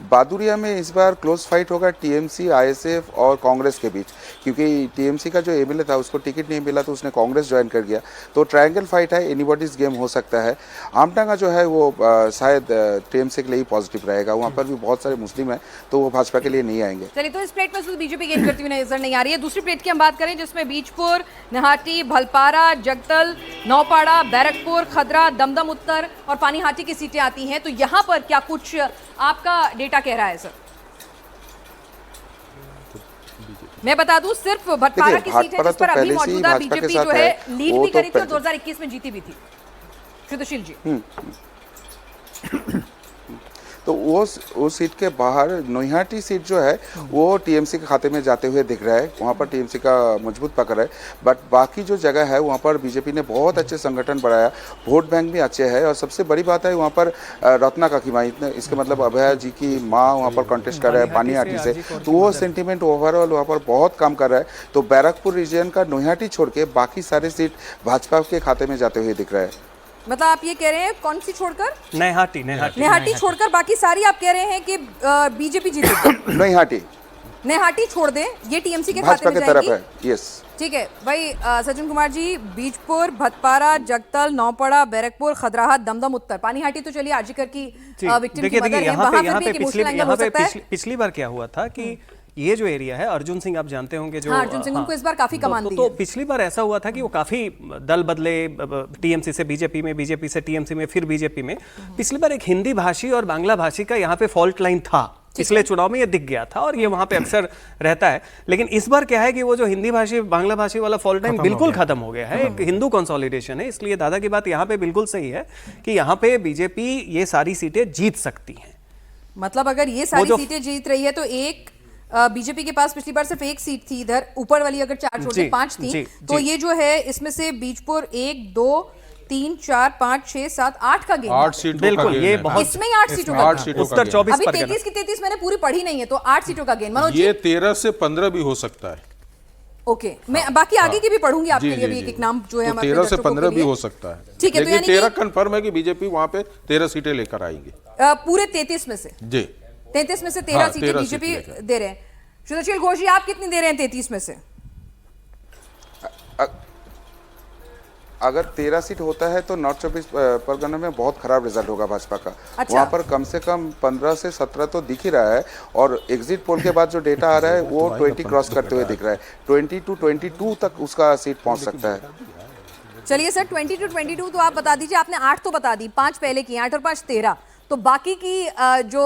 बादुरिया में इस बार close fight होगा टीएमसी, आईएसएफ और कांग्रेस के बीच, क्योंकि टीएमसी का जो एमएलए था उसको टिकट नहीं मिला तो उसने कांग्रेस ज्वाइन कर गया। तो ट्रायंगल फाइट है, एनीबॉडीज गेम हो सकता है। आमटांगा जो है वो शायद टीएमसी के लिए ही पॉजिटिव रहेगा, वहाँ पर भी बहुत सारे मुस्लिम हैं तो वो भाजपा के लिए नहीं आएंगे। चलिए, तो इस प्लेट में बीजेपी गेन करती हुई नजर नहीं आ रही है। दूसरी प्लेट की हम बात करें जिसमें बीजपुर, निहाटी, भलपारा, जगतल, नौपाड़ा, बैरकपुर, खदरा, दमदम उत्तर और पानीहाटी की सीटें आती हैं। तो यहाँ पर क्या कुछ आपका डेटा कह रहा है सर? मैं बता दूं, सिर्फ भटपारा की सीट है जिस पर अभी मौजूदा बीजेपी जो है लीड भी करी थी और 2021 में जीती भी थी। सुशील जी, तो वो सीट के बाहर नोहियाटी सीट जो है वो टीएमसी के खाते में जाते हुए दिख रहा है, वहाँ पर टीएमसी का मजबूत पकड़ है। बट बाकी जो जगह है वहाँ पर बीजेपी ने बहुत अच्छे संगठन बढ़ाया, वोट बैंक भी अच्छे है और सबसे बड़ी बात है वहाँ पर रत्ना का कीमा, इसके मतलब अभया जी की माँ वहाँ पर कॉन्टेस्ट कर रहा है पानीहाटी से, तो वो सेंटीमेंट ओवरऑल वहाँ पर बहुत काम कर रहा है। तो बैरकपुर रीजन का नोहियाटी छोड़ के बाकी सारे सीट भाजपा के खाते में जाते हुए दिख रहा है। मतलब आप ये कह रहे हैं कौन सी छोड़कर? नेहाटी छोड़कर बाकी सारी आप कह रहे हैं कि बीजेपी जीतेगी। नेहाटी छोड़ दें, ये टीएमसी के खाते में जाएगी। यस, ठीक है भाई। सज्जन कुमार जी, बीजपुर, भटपारा, जगतल, नौपाड़ा, बैरकपुर, खदराहा, दमदम उत्तर, पानीहाटी तो चलिए आजीकर की विक्टिम की मदर है, वहां पे भी एक इमोशनल एंगल हो सकता है। पिछली बार क्या हुआ था कि ये जो एरिया है, अर्जुन सिंह आप जानते होंगे, जो अर्जुन सिंह उनको इस बार काफी कमान दी है। तो पिछली बार ऐसा हुआ था कि वो काफी दल बदले, टीएमसी से बीजेपी में, बीजेपी से टीएमसी में, फिर बीजेपी में। पिछली बार एक हिंदी भाषी और बांग्ला भाषी का यहाँ पे फॉल्ट लाइन था, पिछले चुनाव में ये दिख गया था और ये वहां पे अक्सर रहता है। लेकिन इस बार क्या है कि वो जो हिंदी भाषी बांग्ला भाषी वाला फॉल्ट लाइन बिल्कुल खत्म हो गया है, एक हिंदू कंसोलिडेशन है। इसलिए दादा की बात यहाँ पे बिल्कुल सही है कि यहाँ पे बीजेपी ये सारी सीटें जीत सकती है। मतलब अगर ये सारी सीटें जीत रही है तो एक बीजेपी के पास पिछली बार सिर्फ एक सीट थी, इधर ऊपर वाली अगर 4 छोड़ के 5 थी, तो ये जो है इसमें से बीजपुर 1 2 3 4 5 6 7 8 का गेम, 8 सीटों बिल्कुल, ये बहुत, इसमें 8 सीटों का उत्तर 24 अभी 33 की 33 मैंने पूरी पढ़ी नहीं है, तो 8 सीटों का गेम। मनोज, ये 13 से 15 भी हो सकता है। ओके, मैं बाकी आगे की भी पढ़ूंगी आपके लिए, भी एक नाम जो है हमारे 13 से 15 भी हो सकता है। ठीक है, लेकिन 13 कंफर्म है कि बीजेपी वहां पे 13 सीटें लेकर आएगी पूरे 33 में से। जी, 33 में से 13 सीटें बीजेपी दे रहे हैं। सुशील घोष जी, आप कितनी दे रहे हैं 33 में से? अगर 13 सीट होता है तो नॉर्थ 24 परगना में बहुत खराब रिजल्ट होगा भाजपा का। अच्छा। वहाँ पर कम से कम 15 से 17 तो दिख ही रहा है और एग्जिट पोल के बाद जो डेटा आ रहा है वो 20 क्रॉस करते हुए दिख रहा है, 22 तक उसका सीट पहुँच सकता है। चलिए सर, 22 तो आप बता दीजिए, आपने 8 तो बता दी, 5 पहले की, 8 और 5 13, तो बाकी की जो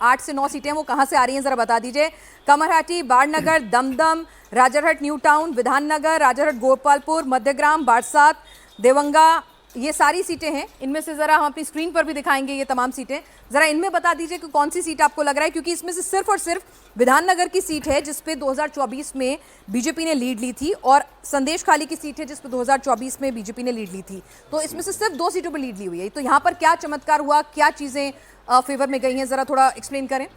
8 से 9 सीटें वो कहां से आ रही हैं जरा बता दीजिए। कमरहाटी, बाड़नगर, दमदम, राजारहट न्यू टाउन, विधाननगर, राजारहट गोपालपुर, मध्यग्राम, बारसात, देवंगा, ये सारी सीटें हैं। इनमें से जरा हम अपनी स्क्रीन पर भी दिखाएंगे ये तमाम सीटें, जरा इनमें बता दीजिए कि कौन सी सीट आपको लग रहा है, क्योंकि इसमें से सिर्फ और सिर्फ विधाननगर की सीट है जिसपे 2024 में बीजेपी ने लीड ली थी और संदेश खाली की सीट है जिसपे 2024 में बीजेपी ने लीड ली थी। तो इसमें से सिर्फ 2 सीटों पर लीड ली हुई है। तो यहाँ पर क्या चमत्कार हुआ, क्या चीजें फेवर में गई हैं, जरा थोड़ा एक्सप्लेन करें।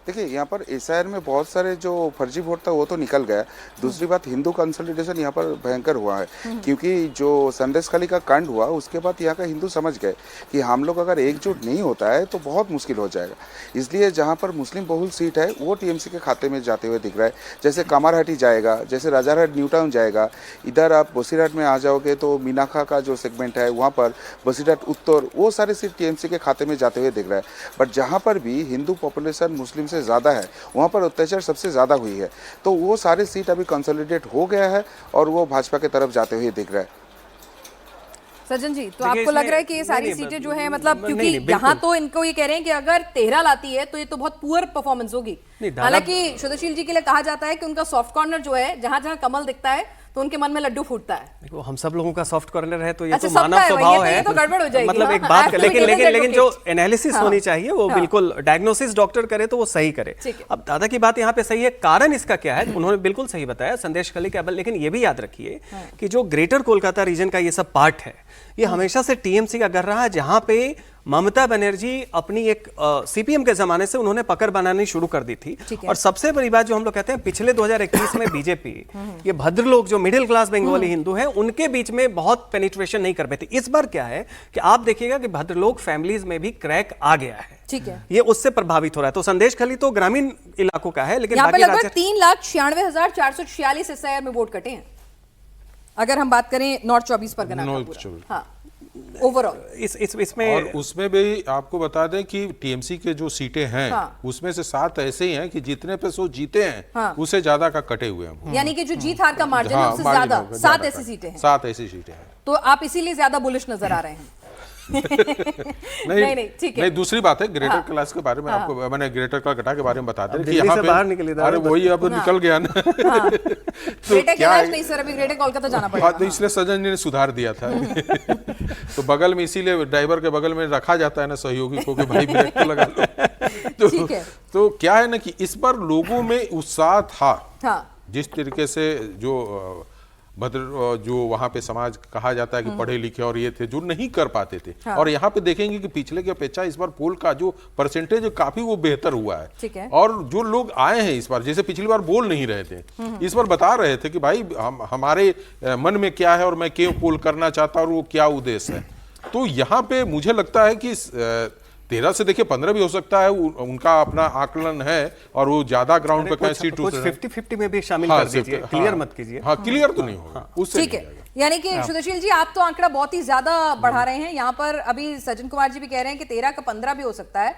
देखिए, यहाँ पर एसआईआर में बहुत सारे जो फर्जी वोट था वो तो निकल गया। दूसरी बात, हिंदू कंसोलिडेशन यहाँ पर भयंकर हुआ है, क्योंकि जो संदेश खाली का कांड हुआ उसके बाद यहाँ का हिंदू समझ गए कि हम लोग अगर एकजुट नहीं होता है तो बहुत मुश्किल हो जाएगा। इसलिए जहाँ पर मुस्लिम बहुल सीट है वो टीएमसी के खाते में जाते हुए दिख रहा है। जैसे कामारहाटी जाएगा, जैसे राजारहाट न्यू टाउन जाएगा, इधर आप बसीरहाट में आ जाओगे तो मीनाखा का जो सेगमेंट है वहाँ पर बसीरहाट उत्तर, वो सारे सीट टीएमसी के खाते में जाते हुए दिख रहा है। बट जहाँ पर भी हिंदू पॉपुलेशन मुस्लिम से ज़्यादा है वहाँ पर अत्याचार सबसे ज़्यादा हुई है, तो वो सारे सीट अभी कंसोलिडेट हो गया है और वो भाजपा की तरफ जाते हुए दिख रहा है। सज्जन जी, तो आपको लग रहा है कि ये सारी सीटें जो है, मतलब क्योंकि यहाँ तो इनको ये कह रहे हैं कि अगर 13 लाती है तो ये तो बहुत पुअर परफॉर्मेंस होगी। हालांकि सुशील जी के लिए कहा जाता है कि उनका सॉफ्ट कॉर्नर जो है, जहां जहां कमल दिखता है तो उनके मन में लड्डू फूटता है। देखो, हम सब लोगों का सॉफ्ट कॉर्नर है, तो ये अच्छा, तो मानव स्वभाव है, तो गड़बड़ हो जाएगी। मतलब एक बात, लेकिन जो एनालिसिस होनी चाहिए वो बिल्कुल, डायग्नोसिस डॉक्टर करे तो वो सही करे। अब दादा की बात यहाँ पे सही है। कारण इसका क्या है, उन्होंने बिल्कुल सही बताया, संदेश खाली के, लेकिन ये भी याद रखिए कि जो ग्रेटर कोलकाता रीजन का ये सब पार्ट है, ये हमेशा से टीएमसी का कर रहा है, जहां पे ममता बनर्जी अपनी एक सीपीएम के जमाने से उन्होंने पकड़ बनानी शुरू कर दी थी। ठीक है। और सबसे बड़ी बात जो हम लोग कहते हैं, पिछले 2021 में बीजेपी ये भद्र लोग जो मिडिल क्लास बंगाली हिंदू हैं उनके बीच में बहुत पेनिट्रेशन नहीं कर पाती। इस बार क्या है कि आप देखिएगा कि भद्र लोग फैमिलीज में भी क्रैक आ गया है। ठीक है। ये उससे प्रभावित हो रहा है। तो संदेश खली तो ग्रामीण इलाकों का है, लेकिन यहाँ पे बाकी लगभग राज्य 3,96,446 SIR में वोट कटे हैं, अगर हम बात करें नॉर्थ 24 परगना का नॉर्थ पूरा। 24। हाँ, ओवरऑल इसमें और उसमें भी आपको बता दें कि टीएमसी के जो सीटें हैं हाँ। उसमें से 7 ऐसे ही हैं कि जितने पे सो जीते हैं हाँ। उससे ज्यादा का कटे हुए हैं। यानी कि जो जीत हार का मार्जिन है हाँ, उससे मार्जिन ज्यादा होगा, 7 ज्यादा ऐसी का। सीटें हैं। 7 ऐसी सीटें हैं। तो आप इसीलिए ज्यादा बुलिश नजर आ रहे हैं। नहीं, ठीक है। नहीं, दूसरी बात है ग्रेटर क्लास के बारे में आपको मैंने ग्रेटर कलकत्ता के बारे में बता दें कि दिल्ली यहाँ से पे बाहर निकले था। अरे वही अब निकल गया ना। तो ग्रेटर क्या कैलाश है नहीं सर, अभी ग्रेटर कोलकाता जाना हाँ, तो पड़ेगा। इसलिए सज्जन जी ने सुधार दिया था। तो बगल में इसीलिए ड्राइवर के बगल में रखा जाता है ना सहयोगी को कि भाई ब्रेक तो लगा लो। ठीक है। तो क्या है ना कि इस बार लोगों में उत्साह था। हाँ, जिस तरीके से जो भद्र जो वहाँ पे समाज कहा जाता है कि पढ़े लिखे और ये थे जो नहीं कर पाते थे। हाँ। और यहाँ पे देखेंगे कि पिछले की अपेक्षा इस बार पोल का जो परसेंटेज है काफी वो बेहतर हुआ है। ठीक है। और जो लोग आए हैं इस बार, जैसे पिछली बार बोल नहीं रहे थे, इस बार बता रहे थे कि भाई हमारे मन में क्या है और मैं क्यों पोल करना चाहता और वो क्या उद्देश्य है। तो यहाँ पे मुझे लगता है कि 13 से देखिए 15 भी हो सकता है, उनका अपना आकलन है और वो ज्यादा ग्राउंड पे कहीं सीट कुछ 50-50 में भी शामिल हाँ, कर दीजिए, हाँ, क्लियर मत कीजिए। हाँ, क्लियर तो नहीं होगा उससे ठीक नहीं है। जाएगा। यानी कि सुशील जी आप तो आंकड़ा बहुत ही ज्यादा बढ़ा रहे हैं। यहाँ पर अभी सज्जन कुमार जी भी कह रहे हैं कि 13 का 15 भी हो सकता है।